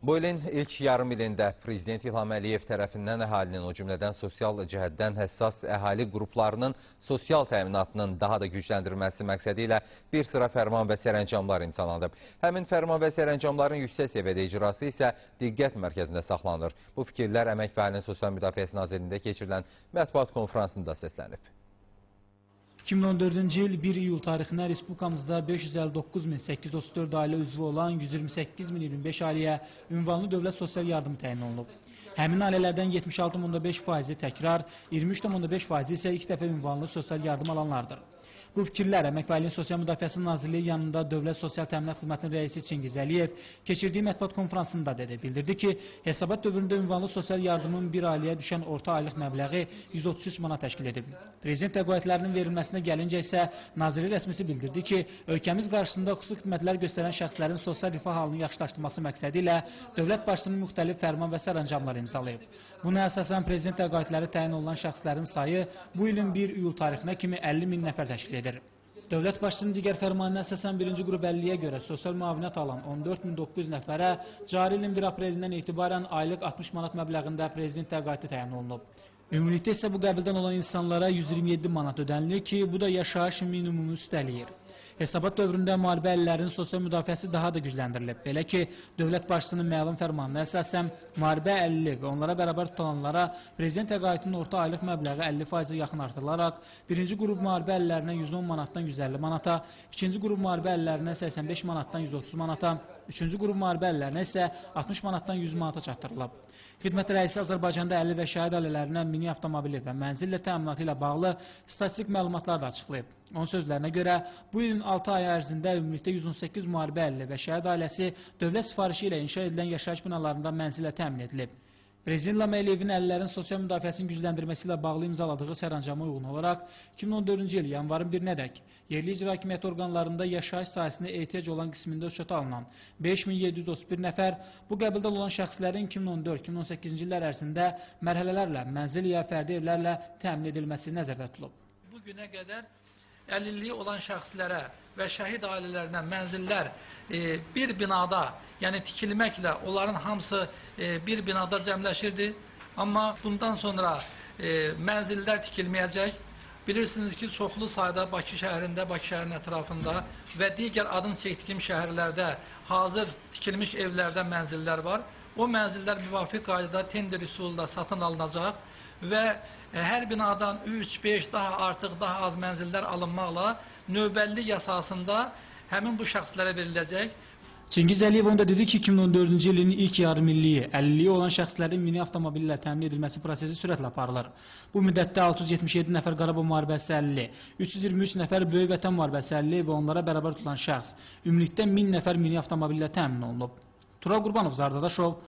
Bu ilin ilk yarım ilində Prezident İlham Əliyev tərəfindən əhalinin, o cümlədən sosial cəhətdən həssas əhali qruplarının sosial təminatının daha da gücləndirilməsi məqsədi ilə bir sıra fərman və sərəncamlar imzalanıb. Həmin fərman və sərəncamların yüksək səviyyədə icrası isə diqqət mərkəzində saxlanır. Bu fikirlər Əmək və Əhalinin Sosial Müdafiəsi Nazirliyində keçirilən mətbuat konfransında səslənib. 2014-cü il 1 iyul tarixindən Respublikamızda 559.834 ailə üzvü olan 128.025 ailəyə ünvanlı dövlət sosial yardımı təyin olunub. Həmin ailələrdən 76.5%-i təkrar, 23.5%-i isə ilk dəfə ünvanlı sosial yardım alanlardır. Bu fikirlər Əmək və Əhalinin Sosial Müdafiəsi Nazirliyi yanında Dövlət Sosial Təminat Xidmətinin rəisi Çingiz Əliyev keçirdiyi mətbuat konfransında dedi. Bildirdi ki, hesabat dövründə ünvanlı sosial yardımın bir ailəyə düşən orta aylıq məbləği 133 manat təşkil edib. Prezident təqaüdlərinin verilməsinə gəlincə isə Nazirlik rəsmisi bildirdi ki, ölkəmiz qarşısında xüsusi xidmətlər göstərən şəxslərin sosial rifah halını yaxşılaşdırması məqsədi ilə dövlət başçısının müxtəlif fərman və sərəncamlar imzalayıb. Buna əsasən Prezident təqaüdləri təyin olunan şəxslərin sayı bu ilin 1 iyul tarixinə kimi 50.000 nəfər təşkil edir. Dövlət başçısının digər fərmanına əsasən 1-ci qrup 50-yə görə sosial müavinət alan 14.900 nəfərə cari ilin 1 aprelindən etibarən aylıq 60 manat məbləğində prezident təqaüdü təyin olunub. Ümumilikdə isə bu qəbildən olan insanlara 127 manat ödənilir ki, bu da yaşayış minimumu üstəliyir. Hesabat dövründə müharibə əlillərinin sosial müdafiəsi daha da gücləndirilib. Belə ki, dövlət başçısının məlum fərmanına əsasən müharibə əlilli və onlara bərabər tutulanlara prezident təqaüdünün orta aylıq məbləği 50%-ə yaxın artırılaraq, 1-ci qrup müharibə əlillərinə 110 manatdan 150 manata, 2-ci qrup müharibə əlillərinə 85 manatdan 130 manata, 3-cü qrup müharibə əlillərinə isə 60 manatdan 100 manata çatdırılıb. Xidmət rəisi Azərbaycanda əlil və şəhid ailələrinə mini avtomobili və mənzillə təminatı ilə bağlı statistik məlumatlar da açıqlayıb. Onun sözlərinə görə, bu ilin 6 ay ərzində ümumilikdə 118 müharibə əlilli və şəhid ailəsi dövlət sifarişi ilə inşa edilən yaşayış binalarında mənzillə təmin edilib. Prezident İlham Əliyevin əlillərin sosial müdafiəsinin gücləndirməsi ilə bağlı imzaladığı sərəncama uyğun olaraq 2014-cü il yanvarın 1-nədək yerli icra hakimiyyəti orqanlarında yaşayış sahəsində ehtiyac olan qismində ölçütə alınan 5731 nəfər bu qəbildə olan şəxslərin 2014-2018-ci illər ərzində mərhələlərlə mənzil ya fərdi evlərlə təmin edilməsi nəzərdə tutulub. Bu günə qədər əlilliyi olan şəxslərə və şəhid ailələrinə mənzillər bir binada, yəni tikilməklə onların hamısı bir binada cəmləşirdi. Amma bundan sonra mənzillər tikilməyəcək. Bilirsiniz ki, çoxlu sayda Bakı şəhərində, Bakı şəhərinin ətrafında və digər adın çəkdiyim şəhərlərdə hazır tikilmiş evlərdə mənzillər var. O mənzillər müvafiq qaydada tender üsulunda satın alınacaq və hər binadan 3, 5, daha artıq, daha az mənzillər alınmaqla növbəllik əsasında həmin bu şəxslərə veriləcək. Çingiz Əliyev onda dedi ki, 2014-cü ilin ilk yarım illiyi, əlilliyi olan şəxslərin mini avtomobillə təmin edilməsi prosesi sürətlə aparılır. Bu müddətdə 677 nəfər Qarabağ müharibəsi əlilli, 323 nəfər Böyük Vətən müharibəsi əlilli və onlara bərabər tutulan şəxs, ümumilikdə 1000 nəfər mini avtomobillə təmin olunub. Tural Qurbanov, Zardadaşov.